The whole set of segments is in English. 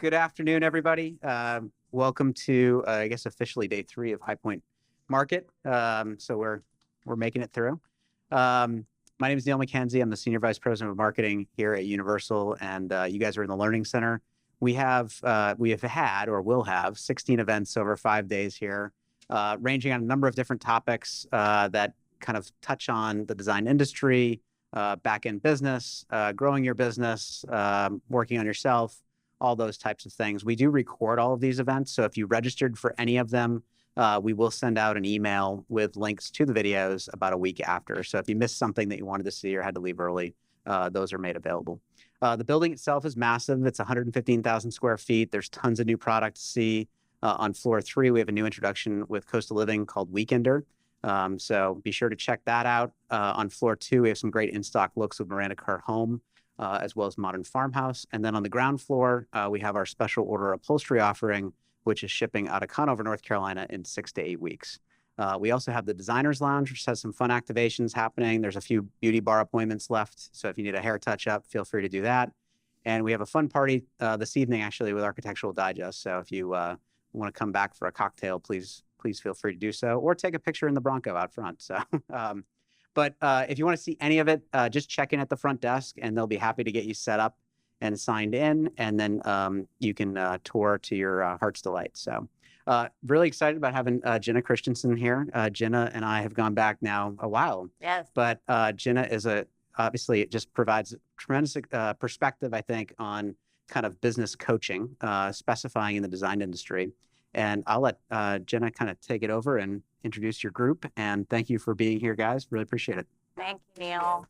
Good afternoon, everybody. Welcome to, I guess, officially day 3 of High Point Market. So we're making it through. My name is Neil McKenzie. I'm the Senior Vice President of Marketing here at Universal, and you guys are in the Learning Center. We have had or will have 16 events over 5 days here, ranging on a number of different topics that kind of touch on the design industry, back-end business, growing your business, working on yourself, all those types of things. We do record all of these events, so if you registered for any of them, we will send out an email with links to the videos about a week after. So if you missed something that you wanted to see or had to leave early, those are made available. The building itself is massive. It's 115,000 square feet. There's tons of new product to see. On floor 3, we have a new introduction with Coastal Living called Weekender. So be sure to check that out. On floor 2, we have some great in-stock looks with Miranda Kerr Home, as well as Modern Farmhouse. And then on the ground floor, we have our special order upholstery offering, which is shipping out of Conover, North Carolina in 6 to 8 weeks. We also have the Designer's Lounge, which has some fun activations happening. There's a few beauty bar appointments left. So if you need a hair touch-up, feel free to do that. And we have a fun party this evening, actually, with Architectural Digest. So if you want to come back for a cocktail, please feel free to do so, or take a picture in the Bronco out front. So, but if you want to see any of it, just check in at the front desk, and they'll be happy to get you set up and signed in, and then you can tour to your heart's delight. So, really excited about having Jenna Christensen here. Jenna and I have gone back now a while. Yes. But Jenna is obviously it just provides tremendous perspective, I think, on kind of business coaching, specifying in the design industry. And I'll let Jenna kind of take it over and introduce your group. And thank you for being here, guys. Really appreciate it. Thank you, Neil.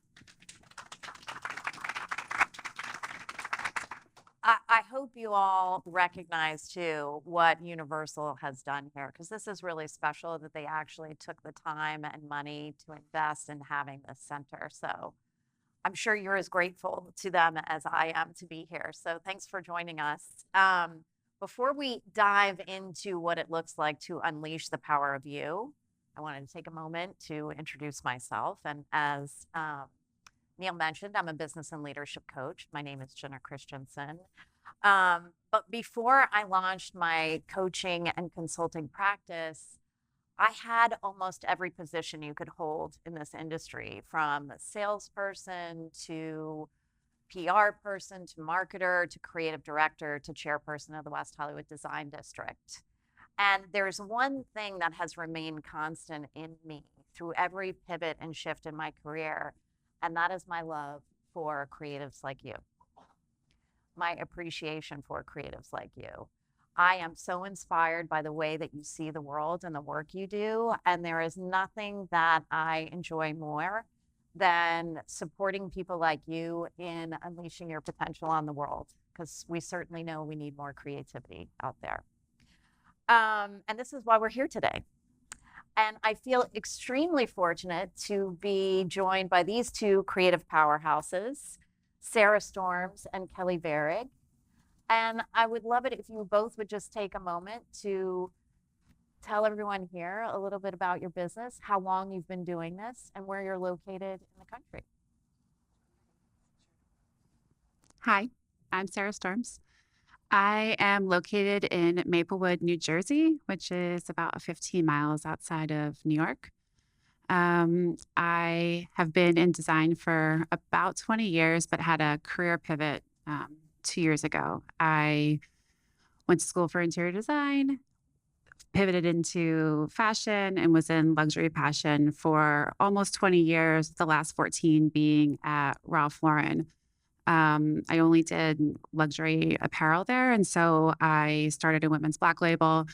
I hope you all recognize, too, what Universal has done here, because this is really special that they actually took the time and money to invest in having this center. So I'm sure you're as grateful to them as I am to be here. So thanks for joining us. Before we dive into what it looks like to unleash the power of you, I wanted to take a moment to introduce myself. And as Neil mentioned, I'm a business and leadership coach. My name is Jenna Christensen. But before I launched my coaching and consulting practice, I had almost every position you could hold in this industry, from salesperson to PR person to marketer to creative director to chairperson of the West Hollywood Design District. And there's one thing that has remained constant in me through every pivot and shift in my career, and that is my love for creatives like you, my appreciation for creatives like you. I am so inspired by the way that you see the world and the work you do, and there is nothing that I enjoy more than supporting people like you in unleashing your potential on the world, because we certainly know we need more creativity out there. And this is why we're here today. And I feel extremely fortunate to be joined by these two creative powerhouses, Sarah Storms and Kelly Varig. And I would love it if you both would just take a moment to tell everyone here a little bit about your business, how long you've been doing this, and where you're located in the country. Hi, I'm Sarah Storms. I am located in Maplewood, New Jersey, which is about 15 miles outside of New York. I have been in design for about 20 years, but had a career pivot 2 years ago. I went to school for interior design, pivoted into fashion, and was in luxury fashion for almost 20 years, the last 14 being at Ralph Lauren. I only did luxury apparel there, and so I started a women's black label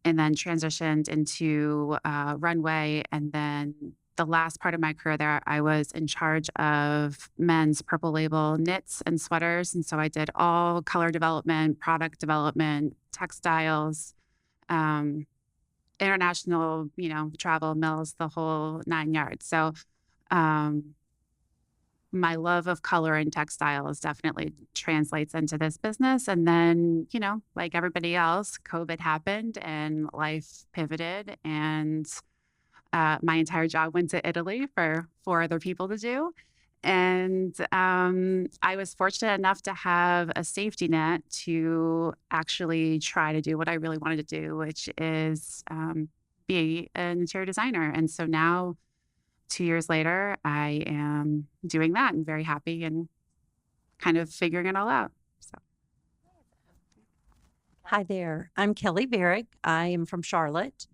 and then transitioned into runway. And then the last part of my career there, I was in charge of men's purple label knits and sweaters. And so I did all color development, product development, textiles, international, travel, mills, the whole 9 yards. So my love of color and textiles definitely translates into this business. And then, like everybody else, COVID happened and life pivoted, and my entire job went to Italy for 4 other people to do. And I was fortunate enough to have a safety net to actually try to do what I really wanted to do, which is be an interior designer. And so now, 2 years later, I am doing that and very happy and kind of figuring it all out. So. Hi there. I'm Kelly Barrick. I am from Charlotte,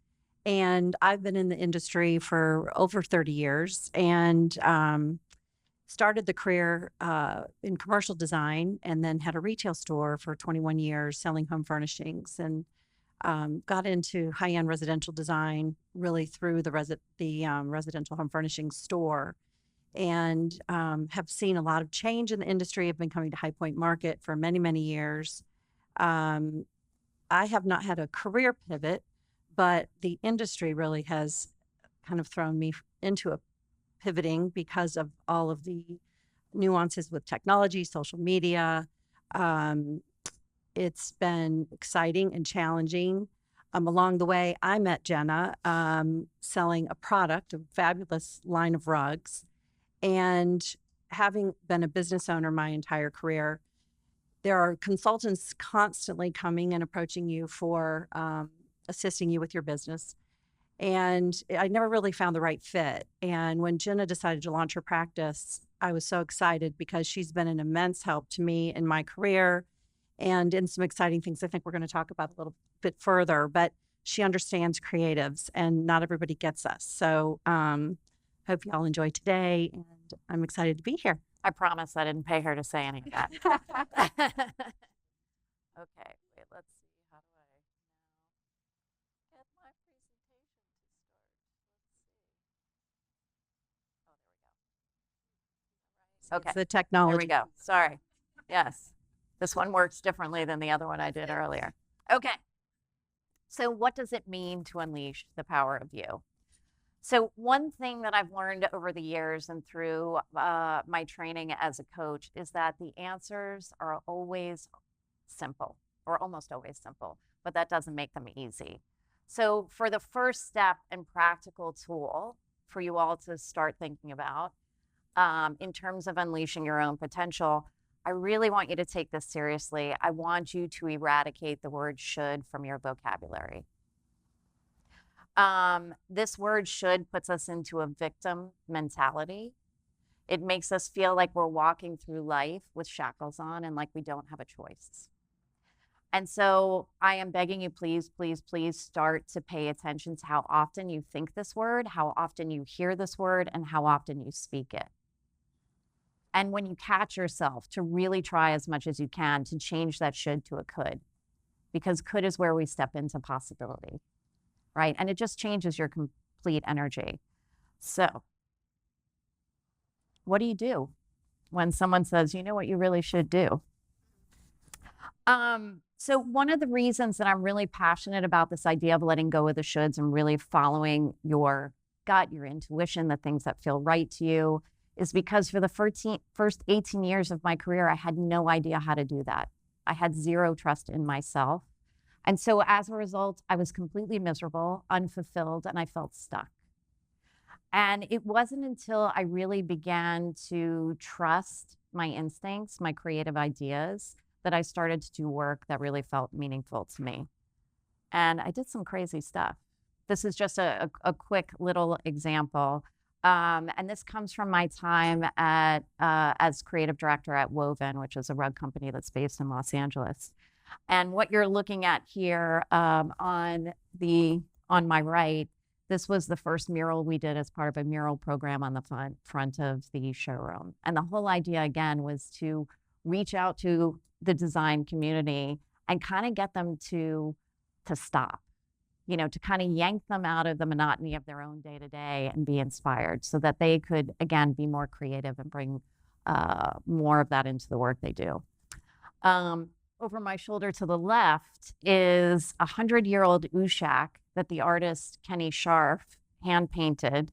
and I've been in the industry for over 30 years and started the career in commercial design and then had a retail store for 21 years selling home furnishings and got into high-end residential design really through the residential home furnishings store and have seen a lot of change in the industry. I've been coming to High Point Market for many, many years. I have not had a career pivot, but the industry really has kind of thrown me into a pivoting because of all of the nuances with technology, social media. It's been exciting and challenging. Along the way, I met Jenna selling a product, a fabulous line of rugs. And having been a business owner my entire career, there are consultants constantly coming and approaching you for assisting you with your business. And I never really found the right fit. And when Jenna decided to launch her practice, I was so excited because she's been an immense help to me in my career and in some exciting things I think we're going to talk about a little bit further. But she understands creatives and not everybody gets us. So hope you all enjoy today. And I'm excited to be here. I promise I didn't pay her to say any of that. Okay, wait, let's see. How do I now get my presentation to start? Let's see. Oh, there we go. It's Okay, the there technology. we go. Sorry. Yes, this one works differently than the other one I did earlier. Okay, so what does it mean to unleash the power of you? So one thing that I've learned over the years and through my training as a coach is that the answers are always simple, or almost always simple, but that doesn't make them easy. So for the first step and practical tool for you all to start thinking about in terms of unleashing your own potential, I really want you to take this seriously. I want you to eradicate the word should from your vocabulary. This word should puts us into a victim mentality. It makes us feel like we're walking through life with shackles on and like we don't have a choice. And so I am begging you, please, please, please start to pay attention to how often you think this word, how often you hear this word, and how often you speak it. And when you catch yourself, to really try as much as you can to change that should to a could, because could is where we step into possibility. Right? And it just changes your complete energy. So what do you do when someone says, you know what you really should do? So one of the reasons that I'm really passionate about this idea of letting go of the shoulds and really following your gut, your intuition, the things that feel right to you, is because for the first 18 years of my career, I had no idea how to do that. I had zero trust in myself. And so as a result, I was completely miserable, unfulfilled, and I felt stuck. And it wasn't until I really began to trust my instincts, my creative ideas, that I started to do work that really felt meaningful to me. And I did some crazy stuff. This is just a quick little example. And this comes from my time at as creative director at Woven, which is a rug company that's based in Los Angeles. And what you're looking at here on my right, this was the first mural we did as part of a mural program on the front of the showroom. And the whole idea, again, was to reach out to the design community and kind of get them to stop, you know, to kind of yank them out of the monotony of their own day-to-day and be inspired so that they could, again, be more creative and bring more of that into the work they do. Over my shoulder to the left is a 100-year-old Ushak that the artist Kenny Scharf hand-painted.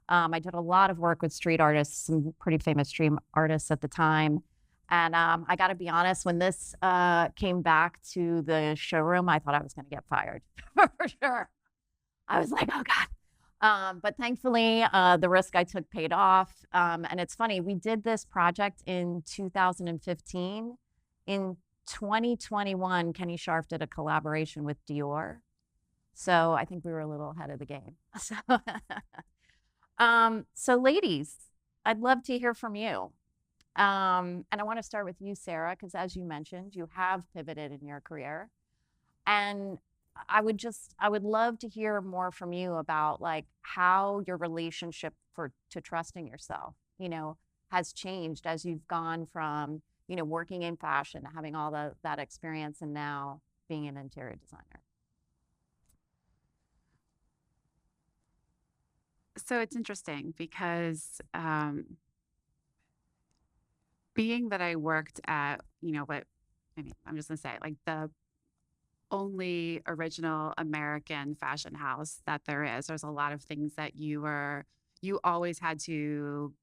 I did a lot of work with street artists, some pretty famous street artists at the time. And I got to be honest, when this came back to the showroom, I thought I was going to get fired for sure. I was like, oh God, But thankfully, the risk I took paid off. And it's funny, we did this project in 2015. In 2021, Kenny Sharp did a collaboration with Dior. So I think we were a little ahead of the game. So, so ladies, I'd love to hear from you. And I want to start with you, Sarah, because as you mentioned, you have pivoted in your career. And I would love to hear more from you about like how your relationship to trusting yourself, has changed as you've gone from, working in fashion, having all that experience, and now being an interior designer. So it's interesting because being that I worked at, I'm just gonna say, like the only original American fashion house that there is. There's a lot of things that you always had to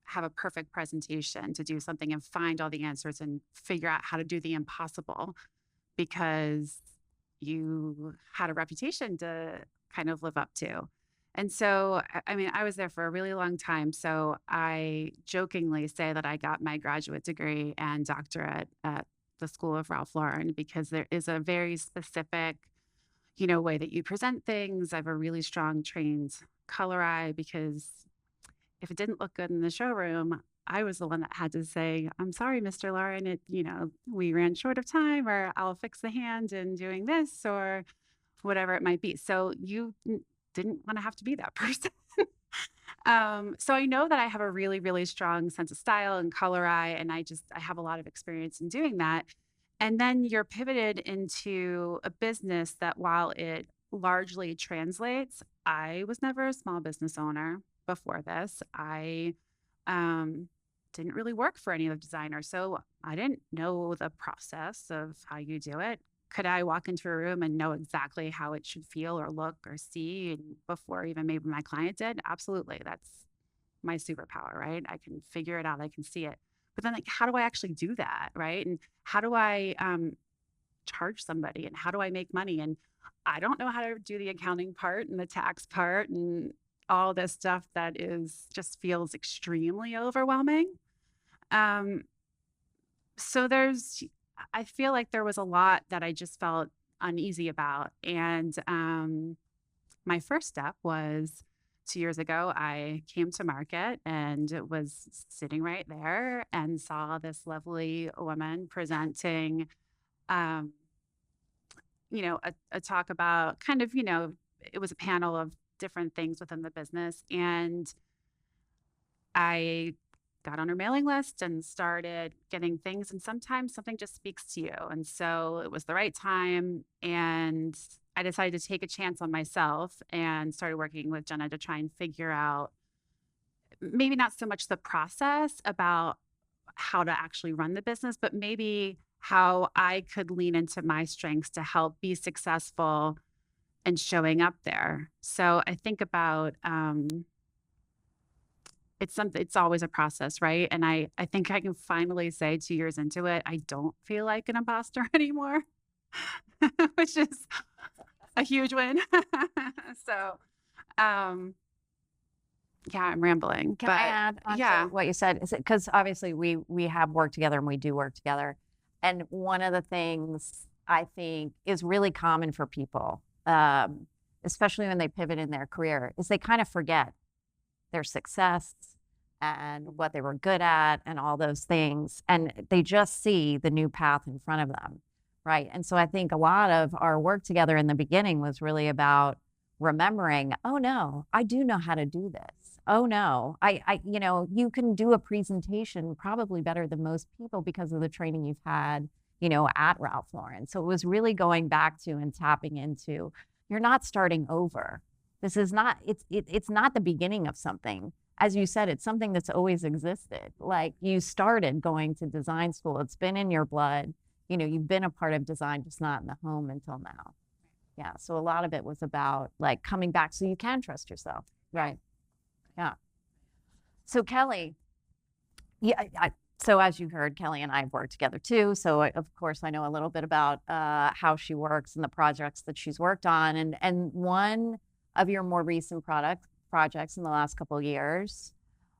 have a perfect presentation to do something and find all the answers and figure out how to do the impossible because you had a reputation to kind of live up to. And so, I was there for a really long time. So I jokingly say that I got my graduate degree and doctorate at the School of Ralph Lauren because there is a very specific, way that you present things. I have a really strong trained color eye because if it didn't look good in the showroom, I was the one that had to say, I'm sorry, Mr. Lauren, we ran short of time, or I'll fix the hand in doing this, or whatever it might be. So you didn't want to have to be that person. So I know that I have a really, really strong sense of style and color eye, and I have a lot of experience in doing that. And then you're pivoted into a business that while it largely translates, I was never a small business owner before this. I didn't really work for any of the designers, so I didn't know the process of how you do it. Could I walk into a room and know exactly how it should feel or look or see before even maybe my client did? Absolutely. That's my superpower, right? I can figure it out. I can see it. But then, like, how do I actually do that, right? And how do I charge somebody? And how do I make money? And I don't know how to do the accounting part and the tax part and all this stuff that just feels extremely overwhelming. So I feel like there was a lot that I just felt uneasy about. And my first step was 2 years ago, I came to market and was sitting right there and saw this lovely woman presenting, a talk about kind of, it was a panel of different things within the business. And I got on her mailing list and started getting things. And sometimes something just speaks to you. And so it was the right time. And I decided to take a chance on myself and started working with Jenna to try and figure out maybe not so much the process about how to actually run the business, but maybe how I could lean into my strengths to help be successful and showing up there. So I think about it's always a process, right? And I think I can finally say 2 years into it, I don't feel like an imposter anymore, which is a huge win. So, yeah, I'm rambling. Can I add on to what you said? Is it because obviously we have worked together and we do work together. And one of the things I think is really common for people, especially when they pivot in their career, is they kind of forget their success and what they were good at and all those things. And they just see the new path in front of them. Right. And so I think a lot of our work together in the beginning was really about remembering, oh no, I do know how to do this. Oh no, you can do a presentation probably better than most people because of the training you've had, at Ralph Lauren. So it was really going back to and tapping into, you're not starting over. This is not, it's not the beginning of something. As you said, it's something that's always existed. Like you started going to design school. It's been in your blood. You've been a part of design, just not in the home until now. Yeah. So a lot of it was about like coming back so you can trust yourself. Right. Yeah. So Kelly, so as you heard, Kelly and I have worked together too. So of course I know a little bit about how she works and the projects that she's worked on. And one of your more recent projects in the last couple of years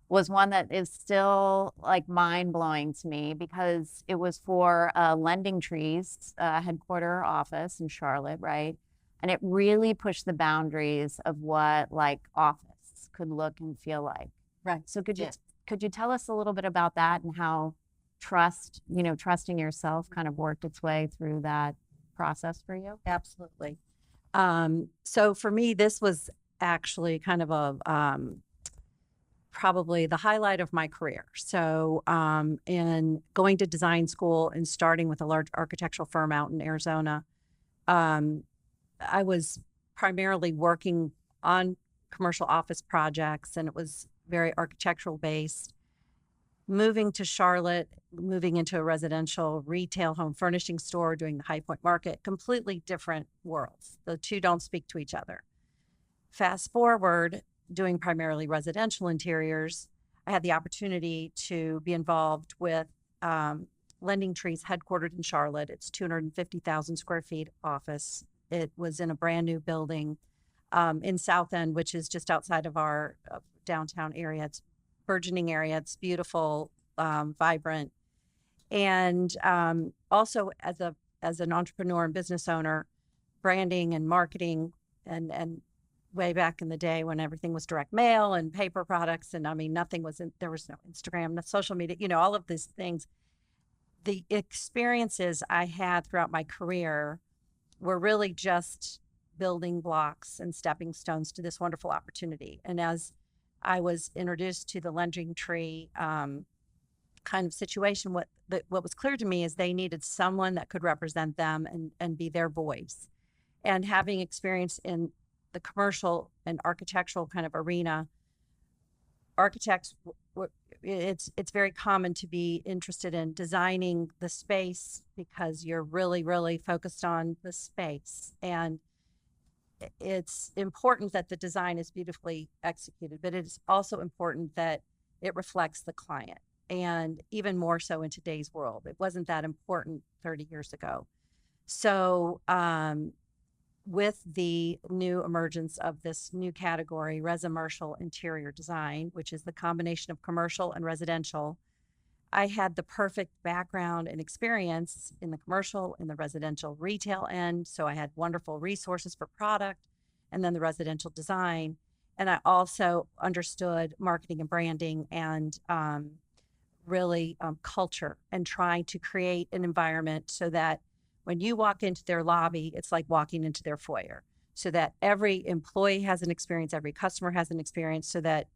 was one that is still like mind blowing to me because it was for Lending Tree's headquarter office in Charlotte, right? And it really pushed the boundaries of what like office could look and feel like. Right. So could you Yes. could you tell us a little bit about that and how trusting yourself kind of worked its way through that process for you? Absolutely. So for me, this was actually kind of a probably the highlight of my career. So in going to design school and starting with a large architectural firm out in Arizona, I was primarily working on commercial office projects, and it was very architectural based. Moving to Charlotte, moving into a residential retail home furnishing store, doing the High Point Market, completely different worlds. The two don't speak to each other. Fast forward, doing primarily residential interiors, I had the opportunity to be involved with Lending Tree's headquartered in Charlotte. It's 250,000 square feet office. It was in a brand new building in South End, which is just outside of our downtown area. It's burgeoning area. It's beautiful, vibrant. And also as an entrepreneur and business owner, branding and marketing and way back in the day when everything was direct mail and paper products. And I mean, there was no Instagram, no social media, all of these things. The experiences I had throughout my career were really just building blocks and stepping stones to this wonderful opportunity. And as I was introduced to the Lending Tree kind of situation, what was clear to me is they needed someone that could represent them and be their voice. And having experience in the commercial and architectural kind of arena, architects, it's very common to be interested in designing the space because you're really, really focused on the space. And it's important that the design is beautifully executed, but it's also important that it reflects the client. And even more so in today's world, it wasn't that important 30 years ago. So with the new emergence of this new category, resimercial interior design, which is the combination of commercial and residential, I had the perfect background and experience in the commercial, in the residential retail end. So I had wonderful resources for product and then the residential design. And I also understood marketing and branding and really culture and trying to create an environment so that when you walk into their lobby, it's like walking into their foyer, so that every employee has an experience, every customer has an experience, so that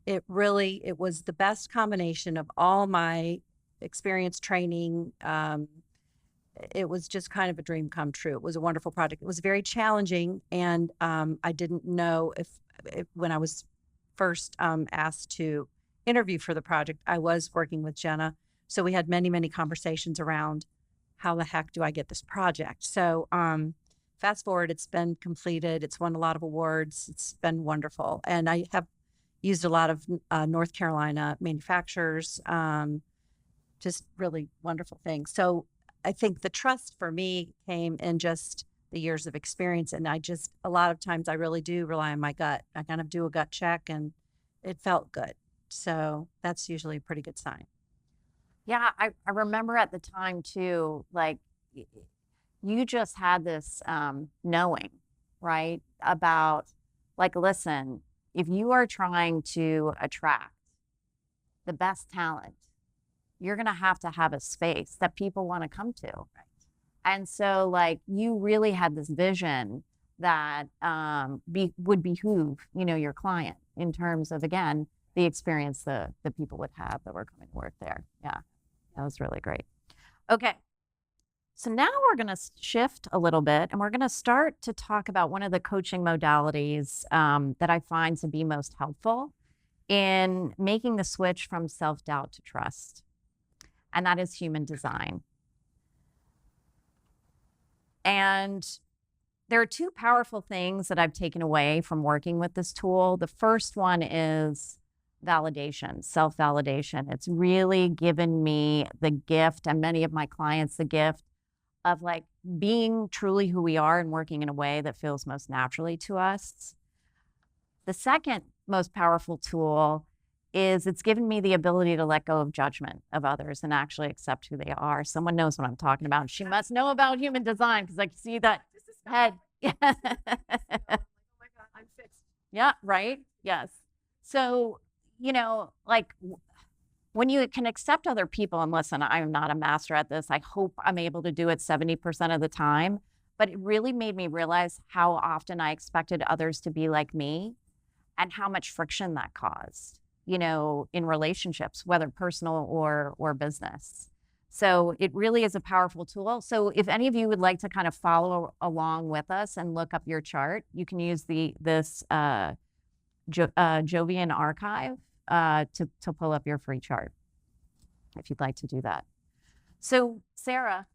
it was the best combination of all my experience, training. It was just kind of a dream come true. It was a wonderful project. It was very challenging, and I didn't know if when I was first asked to interview for the project, I was working with Jenna. So we had many, many conversations around how the heck do I get this project? So fast forward, it's been completed. It's won a lot of awards. It's been wonderful. And I have used a lot of North Carolina manufacturers, just really wonderful things. So I think the trust for me came in just the years of experience. And a lot of times I really do rely on my gut. I kind of do a gut check and it felt good. So that's usually a pretty good sign. Yeah, I remember at the time too, like you just had this knowing, right? About like, listen, if you are trying to attract the best talent, you're going to have a space that people want to come to. Right. And so like you really had this vision that would behoove, your client in terms of, again, the experience the people would have that were coming to work there. Yeah, that was really great. Okay. So now we're going to shift a little bit and we're going to start to talk about one of the coaching modalities that I find to be most helpful in making the switch from self-doubt to trust. And that is human design. And there are two powerful things that I've taken away from working with this tool. The first one is validation, self-validation. It's really given me the gift, and many of my clients the gift of like being truly who we are and working in a way that feels most naturally to us. The second most powerful tool is it's given me the ability to let go of judgment of others and actually accept who they are. Someone knows what I'm talking about. She must know about human design because I can see that head. Yeah. Yeah, right? Yes. So, when you can accept other people, and listen, I'm not a master at this. I hope I'm able to do it 70% of the time. But it really made me realize how often I expected others to be like me and how much friction that caused, in relationships, whether personal or business. So it really is a powerful tool. So if any of you would like to kind of follow along with us and look up your chart, you can use this Jovian archive to pull up your free chart if you'd like to do that. So Sarah,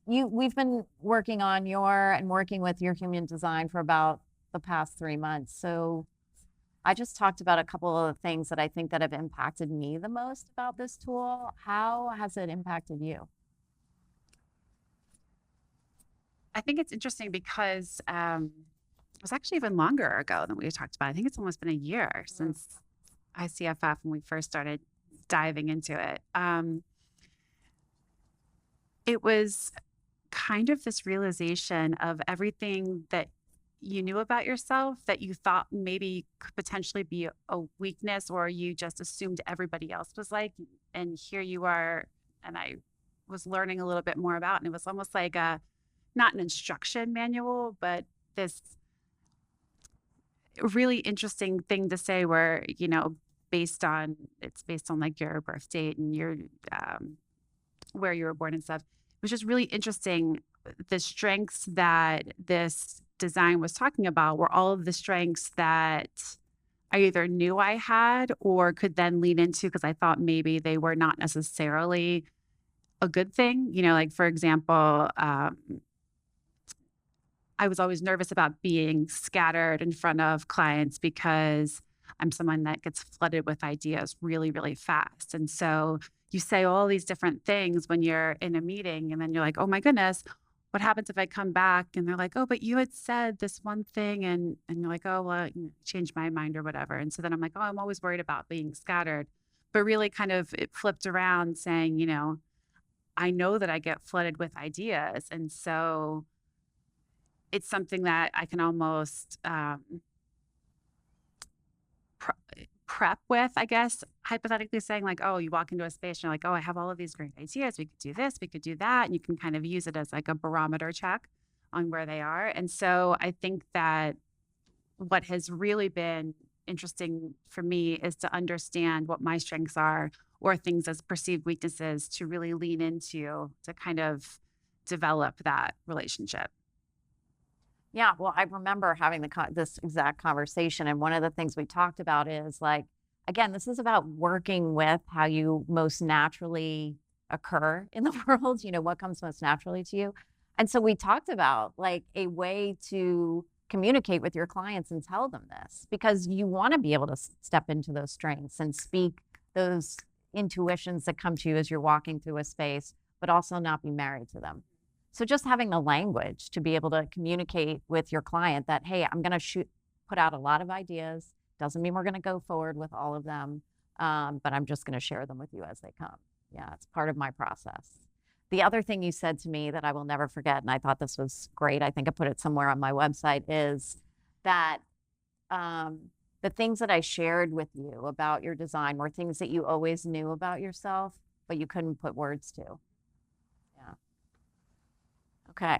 we've been working with your human design for about the past 3 months. So I just talked about a couple of things that I think that have impacted me the most about this tool. How has it impacted you? I think it's interesting because it was actually even longer ago than we talked about. I think it's almost been a year since ICFF when we first started diving into it. It was kind of this realization of everything that you knew about yourself that you thought maybe could potentially be a weakness, or you just assumed everybody else was like, and here you are. And I was learning a little bit more about, and it was almost like not an instruction manual, but this really interesting thing to say where, based on like your birth date and your, where you were born and stuff. It was just really interesting. The strengths that this design was talking about were all of the strengths that I either knew I had or could then lean into because I thought maybe they were not necessarily a good thing. Like for example, I was always nervous about being scattered in front of clients because I'm someone that gets flooded with ideas really, really fast. And so you say all these different things when you're in a meeting and then you're like, oh my goodness, what happens if I come back? And they're like, oh, but you had said this one thing. And you're like, oh, well, changed my mind or whatever. And so then I'm like, oh, I'm always worried about being scattered. But really kind of it flipped around saying, I know that I get flooded with ideas. And so it's something that I can almost prep with, I guess, hypothetically saying like, oh, you walk into a space and you're like, oh, I have all of these great ideas. We could do this, we could do that. And you can kind of use it as like a barometer check on where they are. And so I think that what has really been interesting for me is to understand what my strengths are or things as perceived weaknesses to really lean into to kind of develop that relationship. Yeah, well, I remember having this exact conversation. And one of the things we talked about is like, again, this is about working with how you most naturally occur in the world, what comes most naturally to you. And so we talked about like a way to communicate with your clients and tell them this, because you want to be able to step into those strengths and speak those intuitions that come to you as you're walking through a space, but also not be married to them. So just having the language to be able to communicate with your client that, hey, I'm going to put out a lot of ideas. Doesn't mean we're going to go forward with all of them, but I'm just going to share them with you as they come. Yeah, it's part of my process. The other thing you said to me that I will never forget, and I thought this was great, I think I put it somewhere on my website, is that the things that I shared with you about your design were things that you always knew about yourself, but you couldn't put words to. Okay,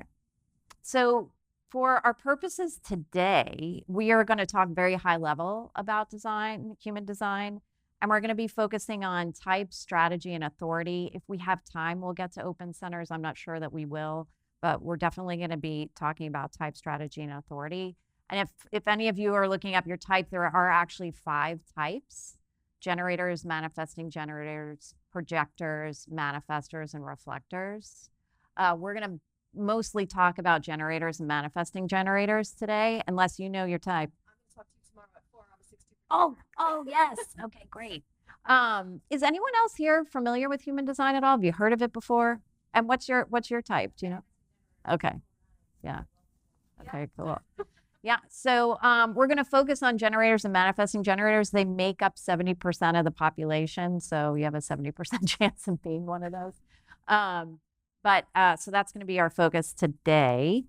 so for our purposes today, we are going to talk very high level about design, human design, and we're going to be focusing on type, strategy, and authority. If we have time, we'll get to open centers. I'm not sure that we will, but we're definitely going to be talking about type, strategy, and authority. And if any of you are looking up your type, there are actually 5 types: generators, manifesting generators, projectors, manifestors, and reflectors. We're going to mostly talk about generators and manifesting generators today, unless you know your type. I'm going to talk to you tomorrow at 4. I'm a 60%. Oh, yes. Okay, great. Is anyone else here familiar with human design at all? Have you heard of it before? And what's your type? Do you know? Okay. Yeah. Okay, cool. Yeah. So we're going to focus on generators and manifesting generators. They make up 70% of the population. So you have a 70% chance of being one of those. So that's going to be our focus today.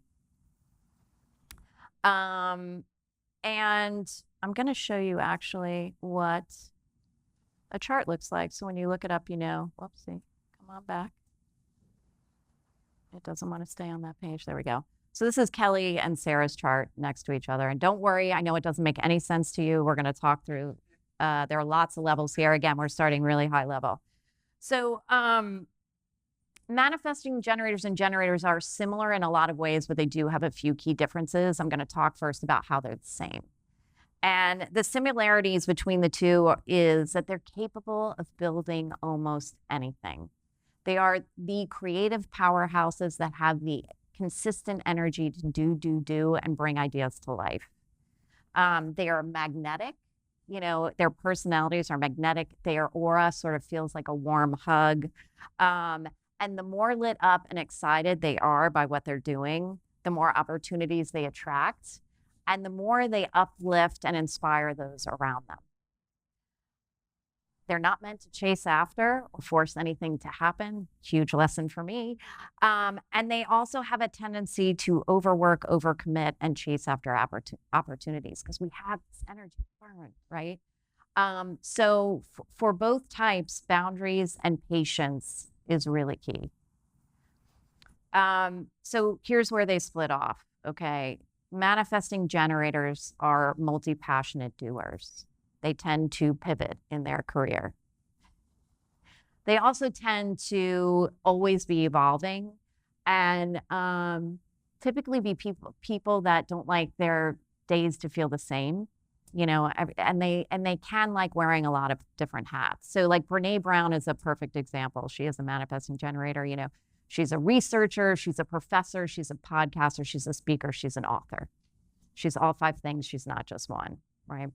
And I'm going to show you actually what a chart looks like. So when you look it up, you know, whoopsie, come on back. It doesn't want to stay on that page. There we go. So this is Kelly and Sarah's chart next to each other. And don't worry, I know it doesn't make any sense to you. We're going to talk through, there are lots of levels here. Again, we're starting really high level. So manifesting generators and generators are similar in a lot of ways, but they do have a few key differences. I'm going to talk first about how they're the same. And the similarities between the two is that they're capable of building almost anything. They are the creative powerhouses that have the consistent energy to do, and bring ideas to life. They are magnetic. You know, their personalities are magnetic. Their aura sort of feels like a warm hug. And the more lit up and excited they are by what they're doing, the more opportunities they attract, and the more they uplift and inspire those around them. They're not meant to chase after or force anything to happen. Huge lesson for me. And they also have a tendency to overwork, overcommit, and chase after opportunities because we have this energy burn, right? So for both types, boundaries and patience is really key. So here's where they split off, okay? Manifesting generators are multi-passionate doers. They tend to pivot in their career. They also tend to always be evolving and typically be people that don't like their days to feel the same, you know, and they can like wearing a lot of different hats. So like Brene Brown is a perfect example. She is a manifesting generator, you know, she's a researcher, she's a professor, she's a podcaster, she's a speaker, she's an author. She's all 5 things, she's not just one, right?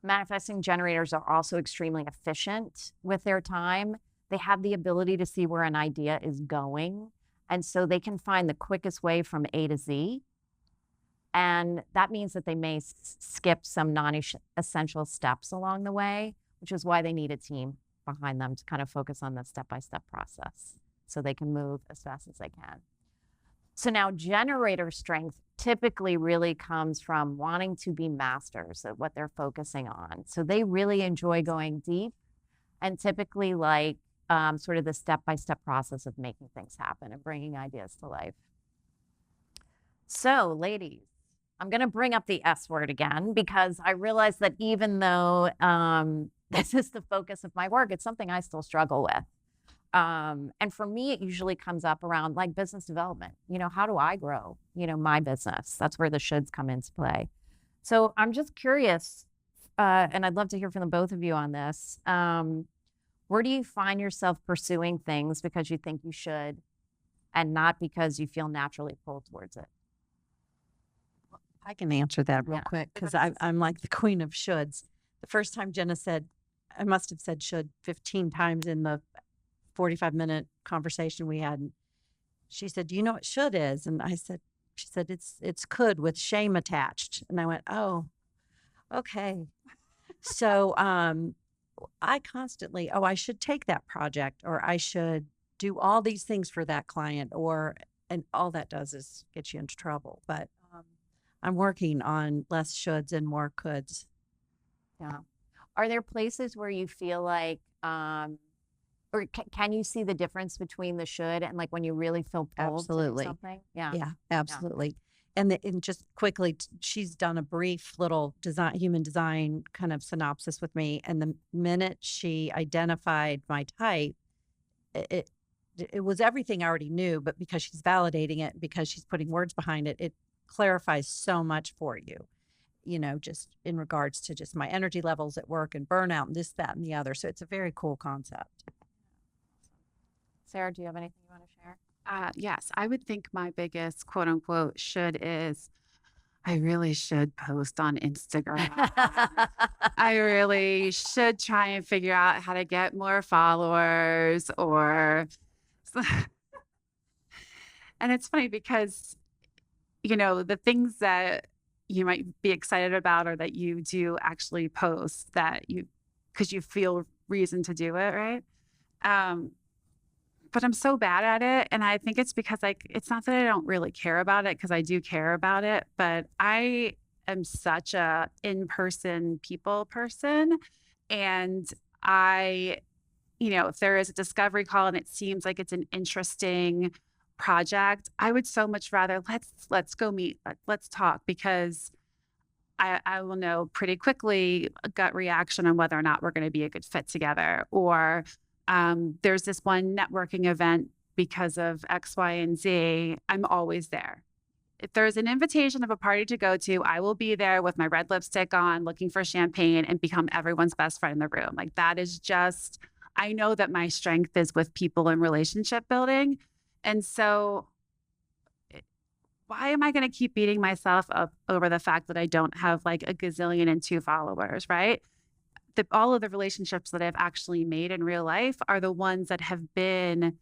Manifesting generators are also extremely efficient with their time. They have the ability to see where an idea is going. And so they can find the quickest way from A to Z. And that means that they may skip some non-essential steps along the way, which is why they need a team behind them to kind of focus on the step-by-step process so they can move as fast as they can. So now generator strength typically really comes from wanting to be masters at what they're focusing on. So they really enjoy going deep and typically like sort of the step-by-step process of making things happen and bringing ideas to life. So ladies, I'm going to bring up the S word again because I realize that even though this is the focus of my work, it's something I still struggle with. And for me, it usually comes up around like business development. You know, how do I grow, you know, my business? That's where the shoulds come into play. So I'm just curious, and I'd love to hear from the both of you on this. Where do you find yourself pursuing things because you think you should and not because you feel naturally pulled towards it? I can answer that real Yeah. quick because I'm like the queen of shoulds. The first time Jenna said, I must have said should 15 times in the 45-minute conversation we had. She said, "Do you know what should is?" And she said, it's could with shame attached. And I went, oh, okay. So I constantly, I should take that project or I should do all these things for that client and all that does is get you into trouble. But I'm working on less shoulds and more coulds. Yeah. Are there places where you feel like, or can you see the difference between the should and like when you really feel pulled Absolutely. to do something? Yeah. Yeah, absolutely. And just quickly, she's done a brief little human design kind of synopsis with me. And the minute she identified my type, it was everything I already knew, but because she's validating it, because she's putting words behind it, it clarifies so much for you, you know, just in regards to just my energy levels at work and burnout and this, that, and the other. So it's a very cool concept. Sarah, do you have anything you want to share? Yes, I would think my biggest quote unquote should is I really should post on Instagram. I really should try and figure out how to get more followers and it's funny because, you know, the things that you might be excited about or that you do actually post that you because you feel reason to do it, right? But I'm so bad at it. And I think it's because like it's not that I don't really care about it because I do care about it, but I am such a in-person people person. And I, if there is a discovery call and it seems like it's an interesting project, I would so much rather let's go meet, let's talk because I will know pretty quickly a gut reaction on whether or not we're going to be a good fit together. Or there's this one networking event because of X, Y, and Z. I'm always there. If there's an invitation of a party to go to, I will be there with my red lipstick on, looking for champagne and become everyone's best friend in the room. Like that is just, I know that my strength is with people and relationship building. And so why am I going to keep beating myself up over the fact that I don't have like a gazillion and 2 followers, right? All of the relationships that I've actually made in real life are the ones that have been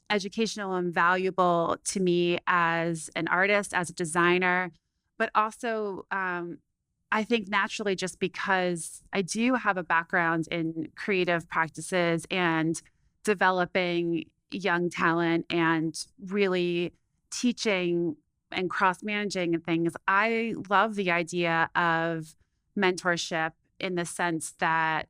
educational and valuable to me as an artist, as a designer, but also I think naturally just because I do have a background in creative practices and developing young talent and really teaching and cross-managing and things, I love the idea of mentorship in the sense that,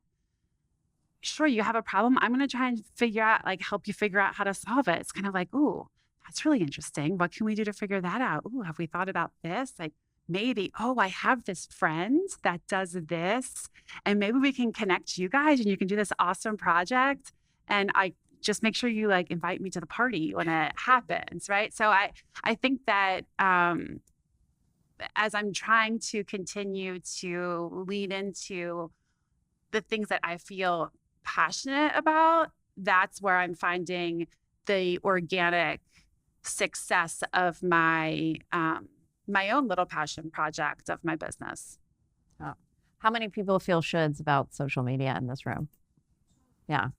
sure, you have a problem. I'm going to try and help you figure out how to solve it. It's kind of like, ooh, that's really interesting. What can we do to figure that out? Ooh, have we thought about this? Like maybe, oh, I have this friend that does this, and maybe we can connect you guys and you can do this awesome project. And I just make sure you like invite me to the party when it happens, right? So I think that as I'm trying to continue to lean into the things that I feel passionate about, that's where I'm finding the organic success of my my own little passion project of my business. Oh. How many people feel shoulds about social media in this room? Yeah.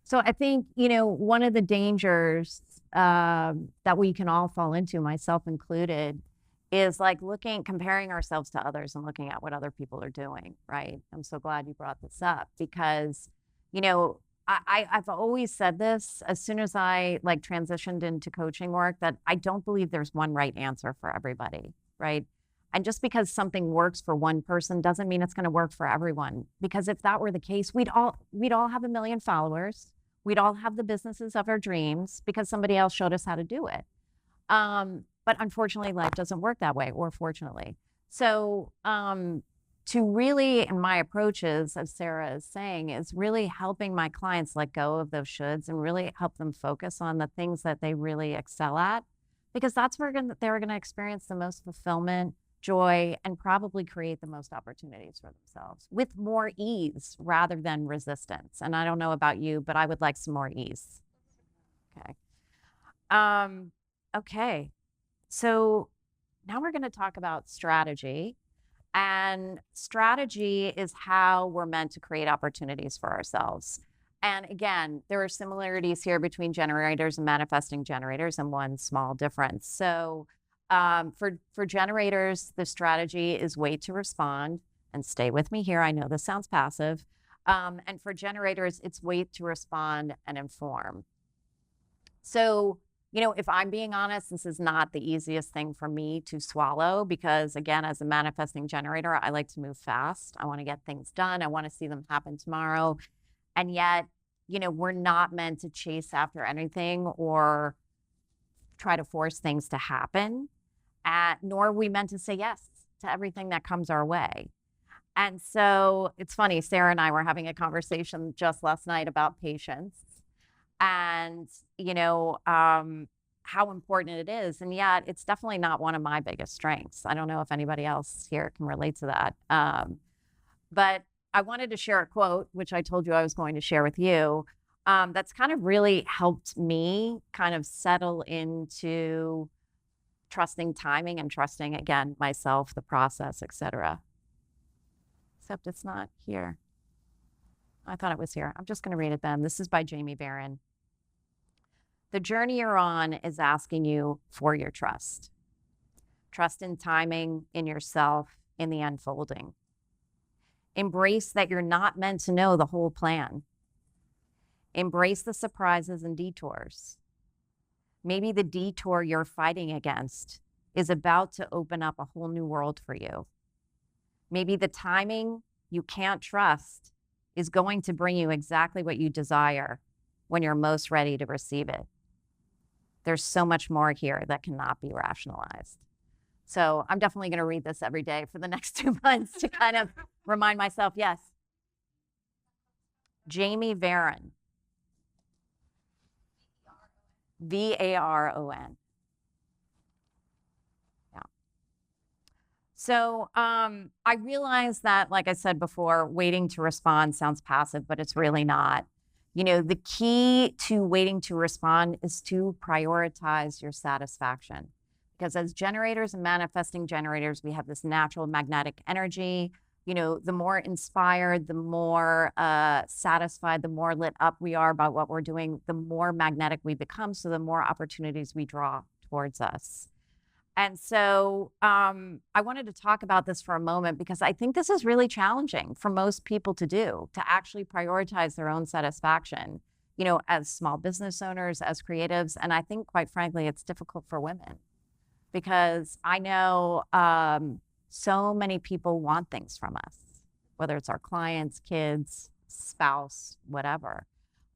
So I think, one of the dangers that we can all fall into, myself included, is like comparing ourselves to others and looking at what other people are doing, right? I'm so glad you brought this up because, I've always said this as soon as I like transitioned into coaching work, that I don't believe there's one right answer for everybody, right? And just because something works for one person doesn't mean it's going to work for everyone. Because if that were the case, we'd all have 1 million followers. We'd all have the businesses of our dreams because somebody else showed us how to do it. But unfortunately, life doesn't work that way, or fortunately. So to really, and my approach is, as Sarah is saying, is really helping my clients let go of those shoulds and really help them focus on the things that they really excel at, because that's where they're going to experience the most fulfillment, joy, and probably create the most opportunities for themselves with more ease rather than resistance. And I don't know about you, but I would like some more ease. Okay. Okay. So now we're going to talk about strategy. And strategy is how we're meant to create opportunities for ourselves. And again, there are similarities here between generators and manifesting generators, and one small difference. So for generators, the strategy is wait to respond, and stay with me here. I know this sounds passive. And for generators, it's wait to respond and inform. So, if I'm being honest, this is not the easiest thing for me to swallow because, again, as a manifesting generator, I like to move fast. I want to get things done. I want to see them happen tomorrow. And yet, we're not meant to chase after anything or try to force things to happen, nor are we meant to say yes to everything that comes our way. And so it's funny, Sarah and I were having a conversation just last night about patience and, how important it is. And yet it's definitely not one of my biggest strengths. I don't know if anybody else here can relate to that. But I wanted to share a quote, which I told you I was going to share with you, that's kind of really helped me kind of settle into trusting timing and trusting, again, myself, the process, etc. Except it's not here. I thought it was here. I'm just going to read it then. This is by Jamie Barron. The journey you're on is asking you for your trust. Trust in timing, in yourself, in the unfolding. Embrace that you're not meant to know the whole plan. Embrace the surprises and detours. Maybe the detour you're fighting against is about to open up a whole new world for you. Maybe the timing you can't trust is going to bring you exactly what you desire when you're most ready to receive it. There's so much more here that cannot be rationalized. So I'm definitely going to read this every day for the next 2 months to kind of remind myself, yes. Jamie Varon. Varon. Yeah. So I realize that, like I said before, waiting to respond sounds passive, but it's really not. You know, the key to waiting to respond is to prioritize your satisfaction. Because as generators and manifesting generators, we have this natural magnetic energy. You know, the more inspired, the more satisfied, the more lit up we are by what we're doing, the more magnetic we become. So the more opportunities we draw towards us. And so I wanted to talk about this for a moment because I think this is really challenging for most people to do, to actually prioritize their own satisfaction, you know, as small business owners, as creatives. And I think, quite frankly, it's difficult for women. Because I know so many people want things from us, whether it's our clients, kids, spouse, whatever.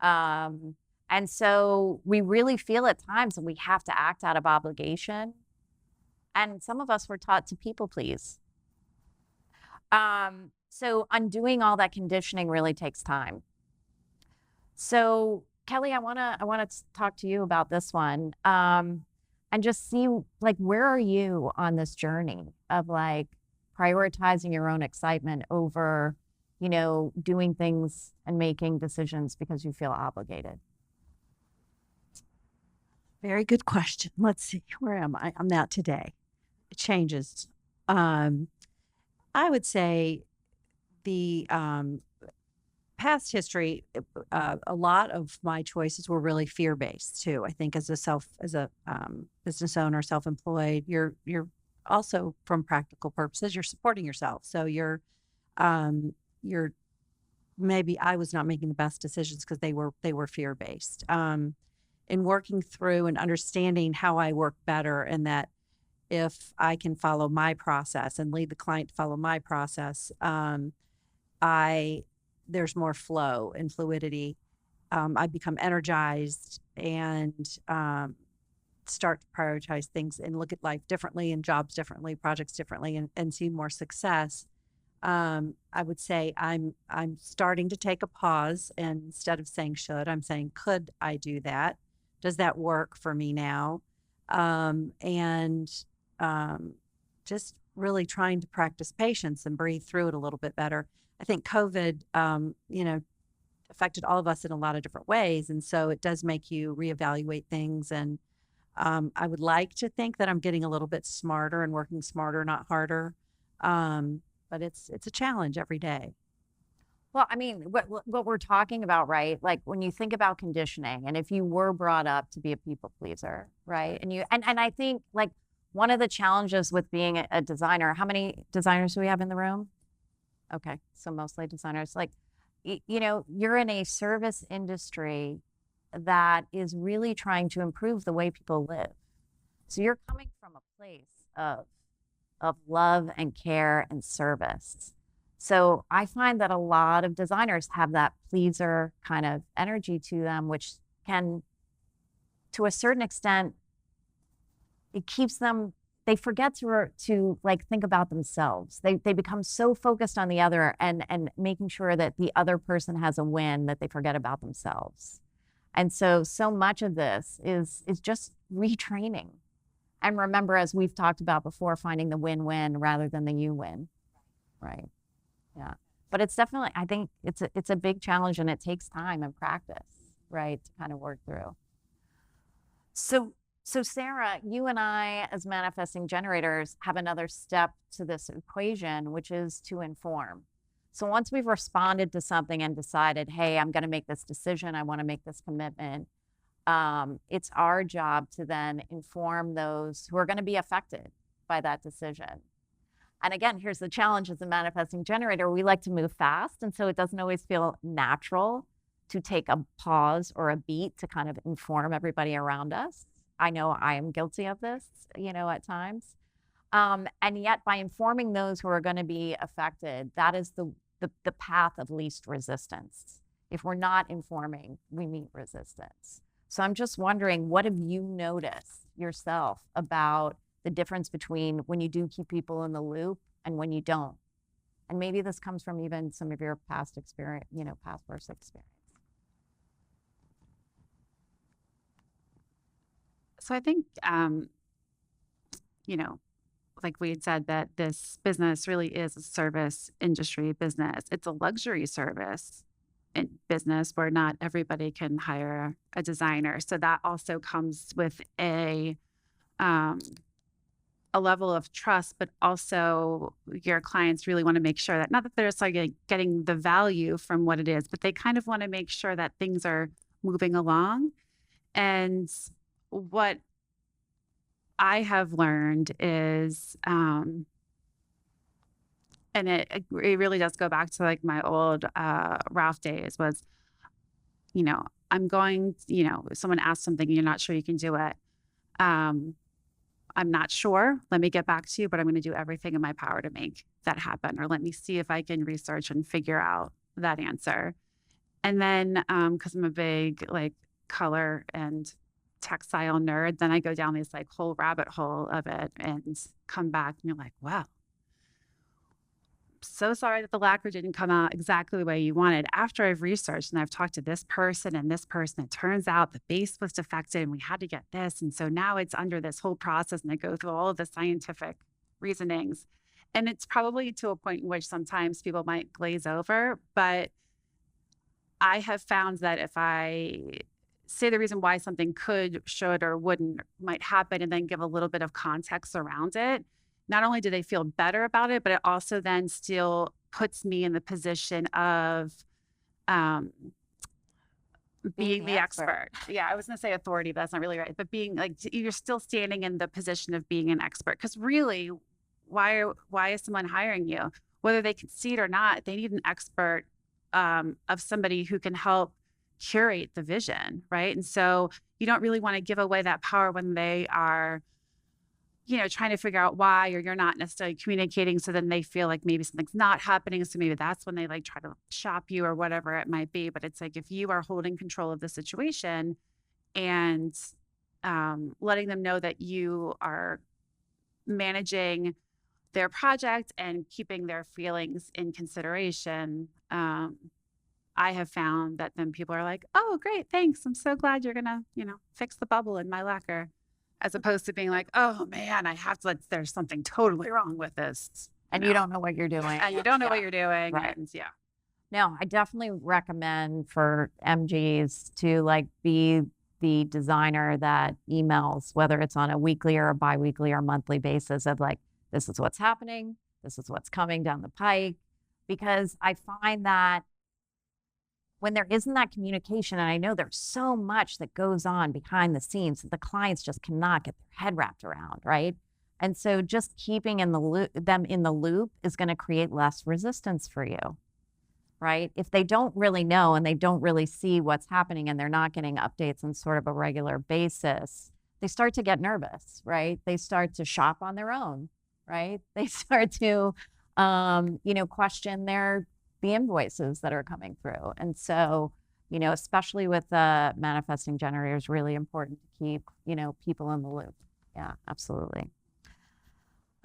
And so we really feel at times that we have to act out of obligation. And some of us were taught to people please. So undoing all that conditioning really takes time. So Kelly, I wanna talk to you about this one. And just see, like, where are you on this journey of like prioritizing your own excitement over, you know, doing things and making decisions because you feel obligated? Very good question. Let's see, where am I? I'm not today. It changes. I would say the past history, a lot of my choices were really fear-based too. I think as a business owner, self-employed, you're also, from practical purposes, you're supporting yourself. So you're maybe I was not making the best decisions because they were fear-based. In working through and understanding how I work better, and that if I can follow my process and lead the client to follow my process, there's more flow and fluidity. I become energized and start to prioritize things and look at life differently and jobs differently, projects differently, and see more success. I would say I'm starting to take a pause, and instead of saying should, I'm saying could I do that? Does that work for me now? Just really trying to practice patience and breathe through it a little bit better. I think COVID, affected all of us in a lot of different ways. And so it does make you reevaluate things. And I would like to think that I'm getting a little bit smarter and working smarter, not harder. But it's a challenge every day. Well, I mean, what we're talking about, right? Like when you think about conditioning, and if you were brought up to be a people pleaser, right? And I think, like, one of the challenges with being a designer, how many designers do we have in the room? Okay, so mostly designers. Like, you know, you're in a service industry that is really trying to improve the way people live. So you're coming from a place of love and care and service. So I find that a lot of designers have that pleaser kind of energy to them, which can, to a certain extent, it keeps them, they forget to like think about themselves. They become so focused on the other and making sure that the other person has a win that they forget about themselves. And so much of this is just retraining. And remember, as we've talked about before, finding the win-win rather than the you win, right? Yeah. But it's definitely, I think it's a big challenge, and it takes time and practice, right, to kind of work through. So Sarah, you and I, as manifesting generators, have another step to this equation, which is to inform. So once we've responded to something and decided, hey, I'm going to make this decision, I want to make this commitment, it's our job to then inform those who are going to be affected by that decision. And again, here's the challenge as a manifesting generator. We like to move fast. And so it doesn't always feel natural to take a pause or a beat to kind of inform everybody around us. I know I am guilty of this, at times. And yet by informing those who are going to be affected, that is the path of least resistance. If we're not informing, we meet resistance. So I'm just wondering, what have you noticed yourself about the difference between when you do keep people in the loop and when you don't? And maybe this comes from even some of your past experience, past worst experience. So I think, like we had said, that this business really is a service industry business. It's a luxury service business where not everybody can hire a designer. So that also comes with a level of trust, but also your clients really want to make sure that, not that they're just like getting the value from what it is, but they kind of want to make sure that things are moving along. And what I have learned is, and it really does go back to like my old Ralph days, was, I'm going, if someone asks something and you're not sure you can do it, I'm not sure, let me get back to you, but I'm going to do everything in my power to make that happen, or let me see if I can research and figure out that answer. And then, because I'm a big like color and textile nerd, then I go down this like whole rabbit hole of it and come back and you're like, wow, so sorry that the lacquer didn't come out exactly the way you wanted. After I've researched and I've talked to this person and this person, it turns out the base was defective and we had to get this. And so now it's under this whole process and I go through all of the scientific reasonings. And it's probably to a point in which sometimes people might glaze over, but I have found that if I say the reason why something could, should, or wouldn't might happen, and then give a little bit of context around it, not only do they feel better about it, but it also then still puts me in the position of being the expert. Yeah, I was going to say authority, but that's not really right. But being like, you're still standing in the position of being an expert. Because really, why is someone hiring you? Whether they can see it or not, they need an expert of somebody who can help curate the vision, right? And so you don't really want to give away that power when they are, trying to figure out why, or you're not necessarily communicating. So then they feel like maybe something's not happening. So maybe that's when they like try to shop you or whatever it might be. But it's like, if you are holding control of the situation and letting them know that you are managing their project and keeping their feelings in consideration, I have found that then people are like, oh, great, thanks. I'm so glad you're going to, fix the bubble in my lacquer, as opposed to being like, oh man, there's something totally wrong with this. And you don't know what you're doing. And you don't know what you're doing. Right. And yeah. No, I definitely recommend for MGs to like be the designer that emails, whether it's on a weekly or a biweekly or monthly basis, of like, this is what's happening. This is what's coming down the pike. Because I find that when there isn't that communication, and I know there's so much that goes on behind the scenes that the clients just cannot get their head wrapped around, right? And so just keeping them in the loop is going to create less resistance for you, right? If they don't really know and they don't really see what's happening and they're not getting updates on sort of a regular basis, they start to get nervous, right? They start to shop on their own, right? They start to, question the invoices that are coming through. And so, especially with manifesting generators, really important to keep, people in the loop. Yeah, absolutely.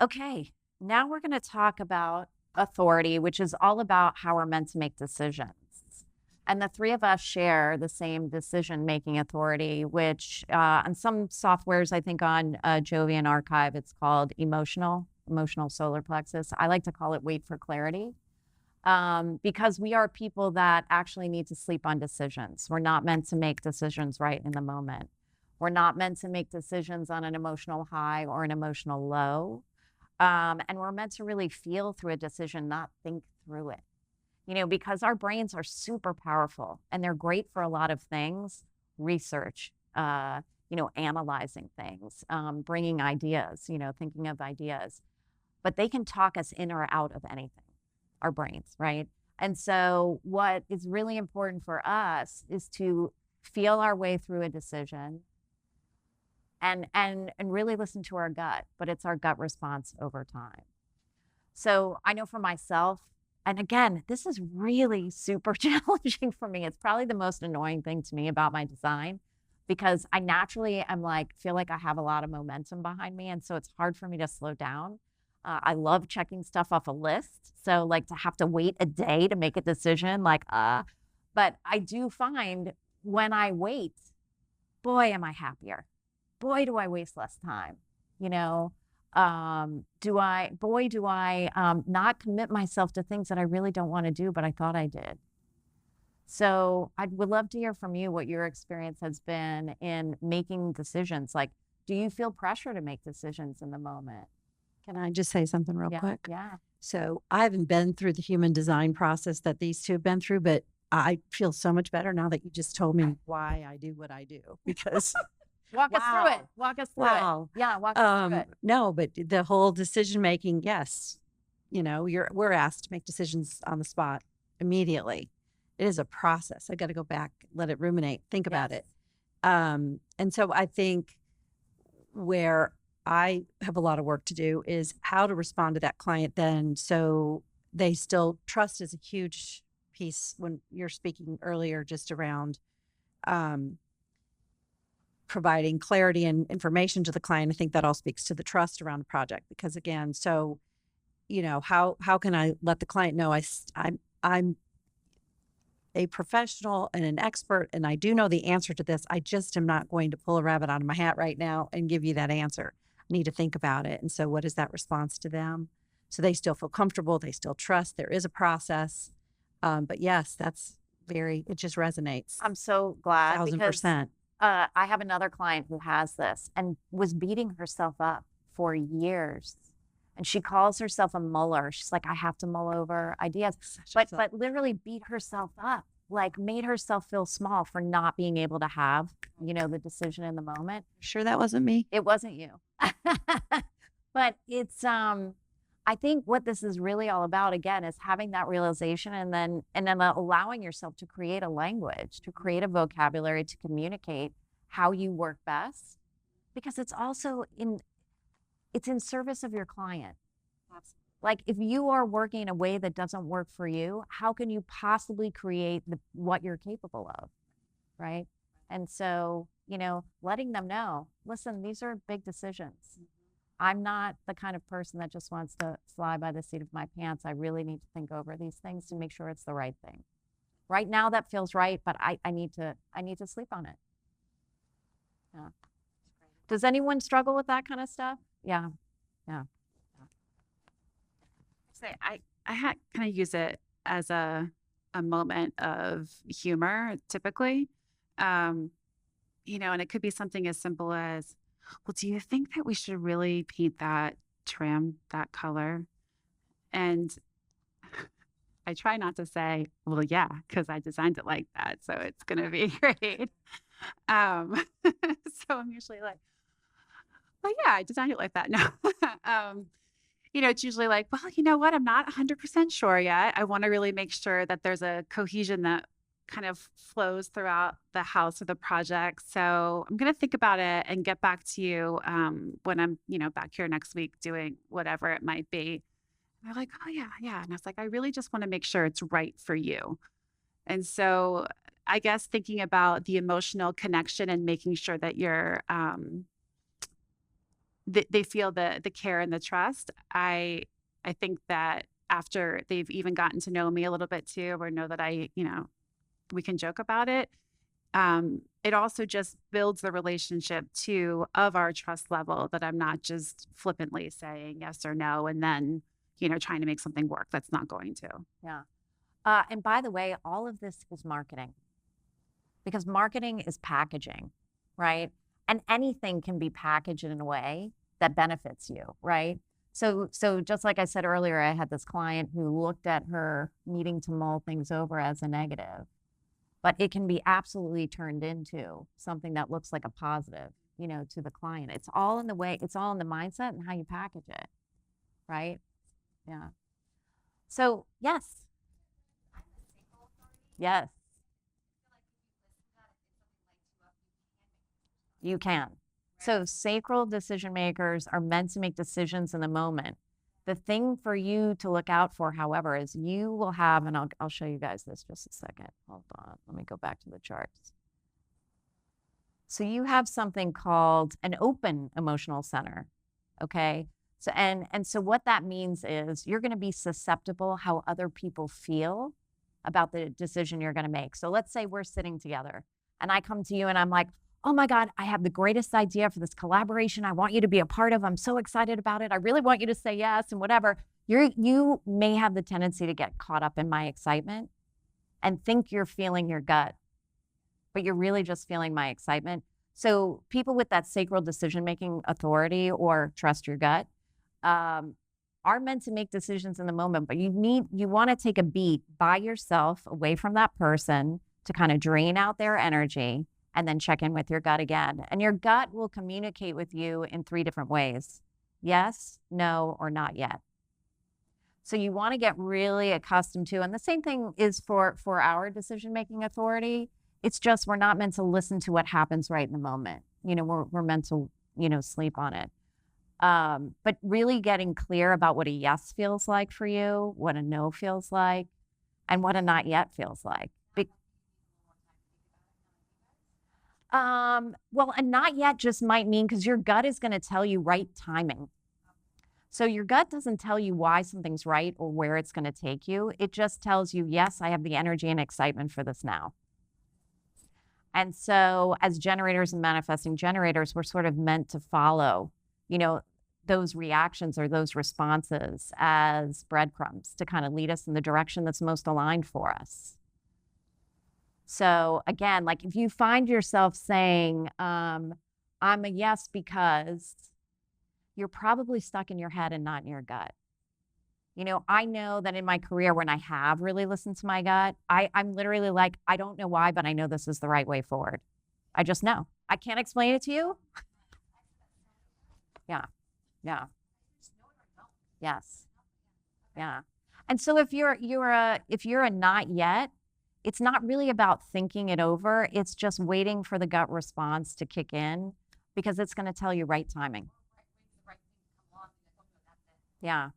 Okay, now we're going to talk about authority, which is all about how we're meant to make decisions. And the three of us share the same decision-making authority, which on some softwares, I think on Jovian Archive, it's called emotional solar plexus. I like to call it wait for clarity. Because we are people that actually need to sleep on decisions. We're not meant to make decisions right in the moment. We're not meant to make decisions on an emotional high or an emotional low. And we're meant to really feel through a decision, not think through it. Because our brains are super powerful and they're great for a lot of things. Research, analyzing things, bringing ideas, thinking of ideas. But they can talk us in or out of anything, our brains, right? And so what is really important for us is to feel our way through a decision and really listen to our gut, but it's our gut response over time. So I know for myself, and again, this is really super challenging for me. It's probably the most annoying thing to me about my design because I naturally am feel like I have a lot of momentum behind me. And so it's hard for me to slow down. I love checking stuff off a list. So to have to wait a day to make a decision, but I do find when I wait, boy, am I happier. Boy, do I waste less time. Do I not commit myself to things that I really don't want to do, but I thought I did. So I would love to hear from you what your experience has been in making decisions. Do you feel pressure to make decisions in the moment? Can I just say something real quick? Yeah. So I haven't been through the human design process that these two have been through, but I feel so much better now that you just told me why I do what I do because Walk us through it. Walk us through it. Yeah, walk us through it. No, but the whole decision making, yes, we're asked to make decisions on the spot immediately. It is a process. I got to go back, let it ruminate, think about it. And so I think where I have a lot of work to do is how to respond to that client then so they still trust is a huge piece when you're speaking earlier just around providing clarity and information to the client. I think that all speaks to the trust around the project because again, so how can I let the client know I'm a professional and an expert and I do know the answer to this. I just am not going to pull a rabbit out of my hat right now and give you that answer. I need to think about it. And so what is that response to them? So they still feel comfortable. They still trust. There is a process. But yes, it just resonates. I'm so glad 1,000%. I have another client who has this and was beating herself up for years. And she calls herself a muller. She's like, I have to mull over ideas, but literally beat herself up, made herself feel small for not being able to have, the decision in the moment. Sure that wasn't me? It wasn't you. But it's, I think what this is really all about, again, is having that realization and then allowing yourself to create a language, to create a vocabulary, to communicate how you work best, because it's also it's in service of your client. If you are working in a way that doesn't work for you, how can you possibly create what you're capable of, right? And so, letting them know, listen, these are big decisions. I'm not the kind of person that just wants to fly by the seat of my pants. I really need to think over these things to make sure it's the right thing. Right now that feels right, but I need to sleep on it. Yeah. Does anyone struggle with that kind of stuff? Yeah. Yeah. So I kind of use it as a moment of humor typically. And it could be something as simple as, well, do you think that we should really paint that trim that color? And I try not to say, well, yeah, because I designed it like that, so it's going to be great. So I'm usually like, well, yeah, I designed it like that. No. It's usually like, well, you know what? I'm not 100% sure yet. I want to really make sure that there's a cohesion that kind of flows throughout the house or the project. So I'm going to think about it and get back to you when I'm, back here next week doing whatever it might be. And they're like, oh yeah, yeah. And I was like, I really just want to make sure it's right for you. And so I guess thinking about the emotional connection and making sure that you're, they feel the care and the trust. I think that after they've even gotten to know me a little bit too, or know that we can joke about it. It also just builds the relationship too of our trust level, that I'm not just flippantly saying yes or no and then, trying to make something work that's not going to. Yeah. And by the way, all of this is marketing, because marketing is packaging, right? And anything can be packaged in a way that benefits you, right? So just like I said earlier, I had this client who looked at her needing to mull things over as a negative. but it can be absolutely turned into something that looks like a positive, to the client. It's all in the way, it's all in the mindset and how you package it, right? Yeah. So, yes. Yes. You can. So sacral decision makers are meant to make decisions in the moment. The thing for you to look out for, however, is you will have, and I'll show you guys this just a second. Hold on. Let me go back to the charts. So you have something called an open emotional center. Okay. So, and so what that means is you're going to be susceptible how other people feel about the decision you're going to make. So let's say we're sitting together and I come to you and I'm like, oh my God, I have the greatest idea for this collaboration. I want you to be a part of. I'm so excited about it. I really want you to say yes and whatever. You may have the tendency to get caught up in my excitement and think you're feeling your gut, but you're really just feeling my excitement. So people with that sacral decision-making authority or trust your gut are meant to make decisions in the moment, but you want to take a beat by yourself away from that person to kind of drain out their energy and then check in with your gut again. And your gut will communicate with you in 3 different ways: yes, no, or not yet. So you want to get really accustomed to, and the same thing is for our decision-making authority. It's just we're not meant to listen to what happens right in the moment. We're meant to, sleep on it. But really getting clear about what a yes feels like for you, what a no feels like, and what a not yet feels like. Well, a not yet just might mean because your gut is going to tell you right timing. So your gut doesn't tell you why something's right or where it's going to take you. It just tells you, yes, I have the energy and excitement for this now. And so as generators and manifesting generators, we're sort of meant to follow, those reactions or those responses as breadcrumbs to kind of lead us in the direction that's most aligned for us. So again, like if you find yourself saying, I'm a yes because, you're probably stuck in your head and not in your gut. I know that in my career when I have really listened to my gut, I'm literally like, I don't know why, but I know this is the right way forward. I just know. I can't explain it to you. Yeah. Yeah. Yes. Yeah. And so if you're a not yet, it's not really about thinking it over. It's just waiting for the gut response to kick in because it's going to tell you right timing. Yeah.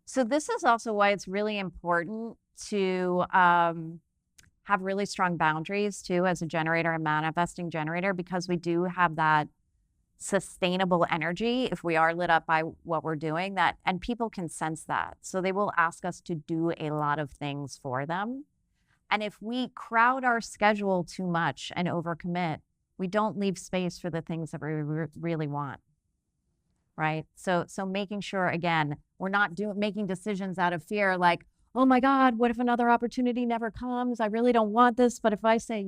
So this is also why it's really important to have really strong boundaries too as a generator and manifesting generator, because we do have that sustainable energy if we are lit up by what we're doing, that, and people can sense that. So they will ask us to do a lot of things for them. And if we crowd our schedule too much and overcommit, we don't leave space for the things that we really want. Right? So making sure, again, we're not making decisions out of fear, like, oh my God, what if another opportunity never comes? I really don't want this, but if I say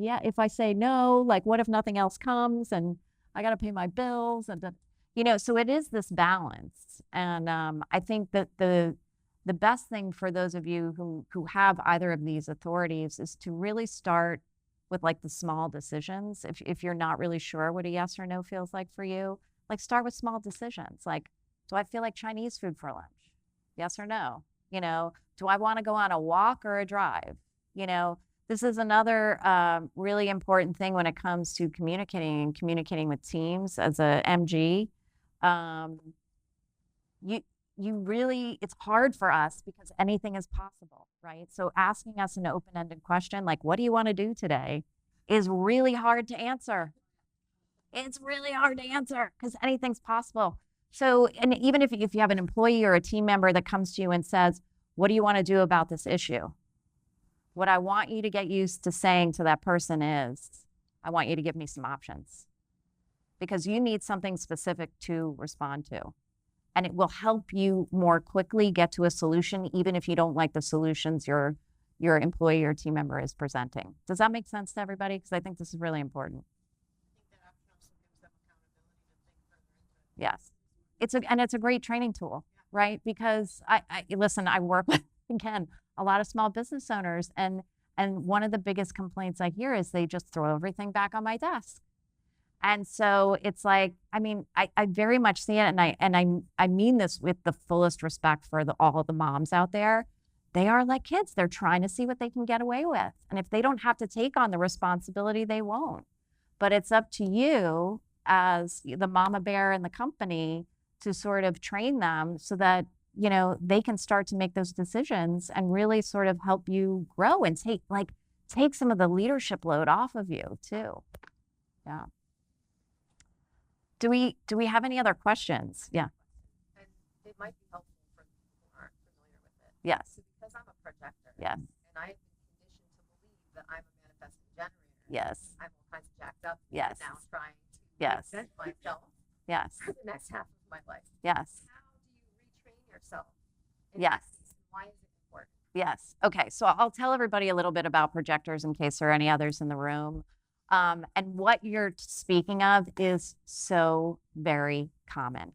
no, like what if nothing else comes and I got to pay my bills and so it is this balance. And I think that the best thing for those of you who have either of these authorities is to really start with like the small decisions. If you're not really sure what a yes or no feels like for you, like start with small decisions. Like, do I feel like Chinese food for lunch? Yes or no? Do I want to go on a walk or a drive? This is another really important thing when it comes to communicating with teams as a MG. It's hard for us because anything is possible, right? So asking us an open-ended question like, what do you want to do today, is really hard to answer. It's really hard to answer because anything's possible. So, and even if you have an employee or a team member that comes to you and says, what do you want to do about this issue? What I want you to get used to saying to that person is, I want you to give me some options, because you need something specific to respond to. And it will help you more quickly get to a solution, even if you don't like the solutions your employee or team member is presenting. Does that make sense to everybody? Because I think this is really important. Yes. It's a great training tool, right? Because I listen, I work with, again, a lot of small business owners, and And one of the biggest complaints I hear is they just throw everything back on my desk. And so it's like, I mean, I very much see it, and I mean this with the fullest respect for all of the moms out there. They are like kids. They're trying to see what they can get away with. And if they don't have to take on the responsibility, they won't. But it's up to you as the mama bear in the company to sort of train them so that, you know, they can start to make those decisions and really sort of help you grow and take some of the leadership load off of you too. Yeah. Do we have any other questions? Yeah. And it might be helpful for people who aren't familiar with it. Yes. So because I'm a projector. Yes. And I've been conditioned to believe that I'm a manifesting generator. Yes. I'm all kinds of jacked up. Yes. Now trying to Yes. present myself Yes. for the next half of my life. Yes. How do you retrain yourself? in Yes. that piece, and why is it important? Yes. Okay. So I'll tell everybody a little bit about projectors in case there are any others in the room. And what you're speaking of is so very common.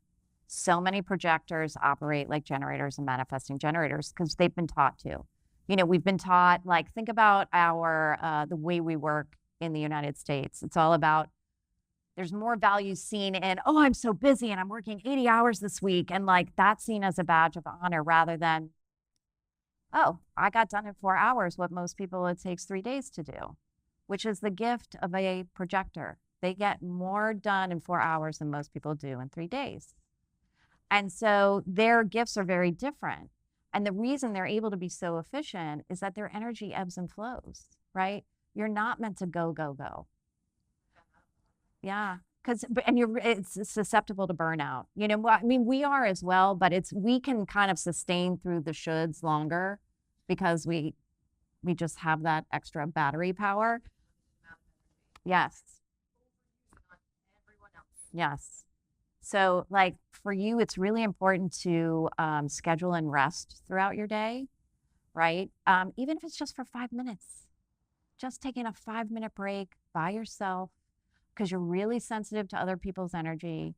So many projectors operate like generators and manifesting generators because they've been taught to. You know, we've been taught, like, think about the way we work in the United States. It's all about, there's more value seen in, oh, I'm so busy and I'm working 80 hours this week. And like, that's seen as a badge of honor rather than, oh, I got done in 4 hours, what most people it takes 3 days to do, which is the gift of a projector. They get more done in 4 hours than most people do in 3 days. And so their gifts are very different. And the reason they're able to be so efficient is that their energy ebbs and flows, right? You're not meant to go, go, go. Yeah. It's susceptible to burnout. You know, I mean, we are as well, but we can kind of sustain through the shoulds longer because we just have that extra battery power. Yes. Yes. So like for you, it's really important to schedule and rest throughout your day, right? Even if it's just for 5 minutes, just taking a 5-minute break by yourself, because you're really sensitive to other people's energy.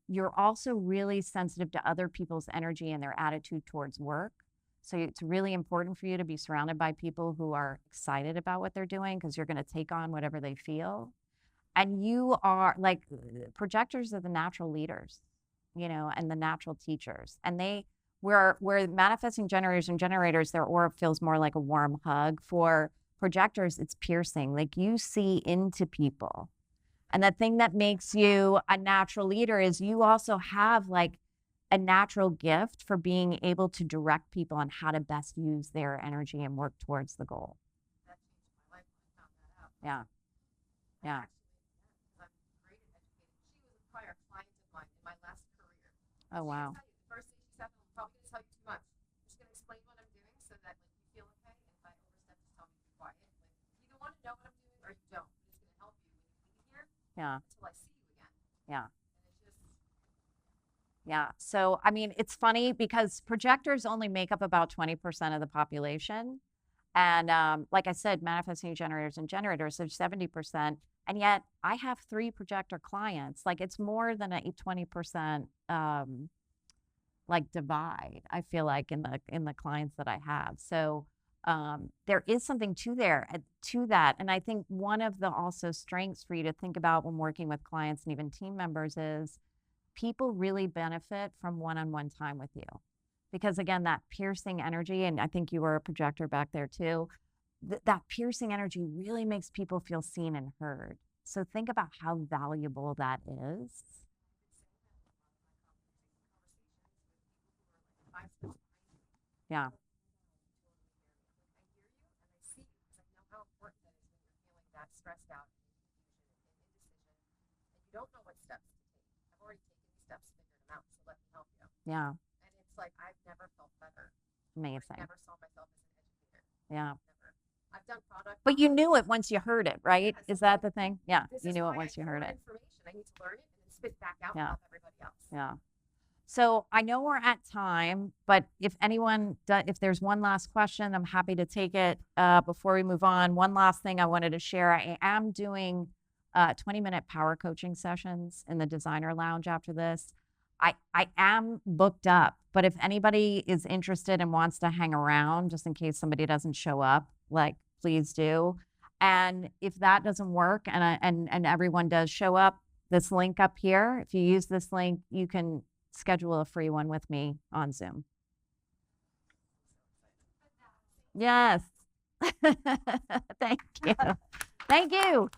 You're also really sensitive to other people's energy and their attitude towards work. So it's really important for you to be surrounded by people who are excited about what they're doing because you're going to take on whatever they feel. And you are like, projectors are the natural leaders, you know, and the natural teachers. And where manifesting generators and generators, their aura feels more like a warm hug. For projectors, it's piercing. Like you see into people. And the thing that makes you a natural leader is you also have like a natural gift for being able to direct people on how to best use their energy and work towards the goal. That changed my life when I found that out. Yeah. Yeah. I'm great at educating. She was a prior client of mine in my last career. Oh, wow. The first thing she said, I'm probably going to tell you too much. I'm just going to explain what I'm doing so that like you feel okay. And if I overstep, just tell me to be quiet. Like you either want to know what I'm doing or you don't. It's going to help you when you leave here Yeah. until I see you again. Yeah. And it's just Yeah. So, I mean, it's funny because projectors only make up about 20% of the population. And like I said, manifesting generators and generators are 70%. And yet I have 3 projector clients. Like it's more than a 20% like divide, I feel like in the clients that I have. So there is something to that. And I think one of the also strengths for you to think about when working with clients and even team members is people really benefit from one-on-one time with you. Because again, that piercing energy, and I think you were a projector back there too, that piercing energy really makes people feel seen and heard. So think about how valuable that is. Yeah. I hear you and I see you because I know how important that is when you're feeling that stressed out and confusion and indecision and you don't know what steps to take. I've already taken these steps, figured them out, so let me help you. Yeah. And it's like I've never felt better. Amazing. I never saw myself as an educator. Yeah. Never. I've done product. But you knew it once you heard it, right? Yes, Is that the thing? Yeah. This You is knew why it once I you heard learn it. information. I need to learn it and then spit back out Yeah. and help everybody else. Yeah. So I know we're at time, but if if there's one last question, I'm happy to take it before we move on. One last thing I wanted to share. I am doing 20-minute power coaching sessions in the designer lounge after this. I am booked up, but if anybody is interested and wants to hang around, just in case somebody doesn't show up, like please do. And if that doesn't work and everyone does show up, this link up here, if you use this link, you can schedule a free one with me on Zoom. Yes. Thank you. Thank you.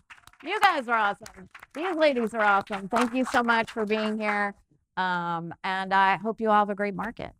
You guys are awesome. These ladies are awesome. Thank you so much for being here. And I hope you all have a great market.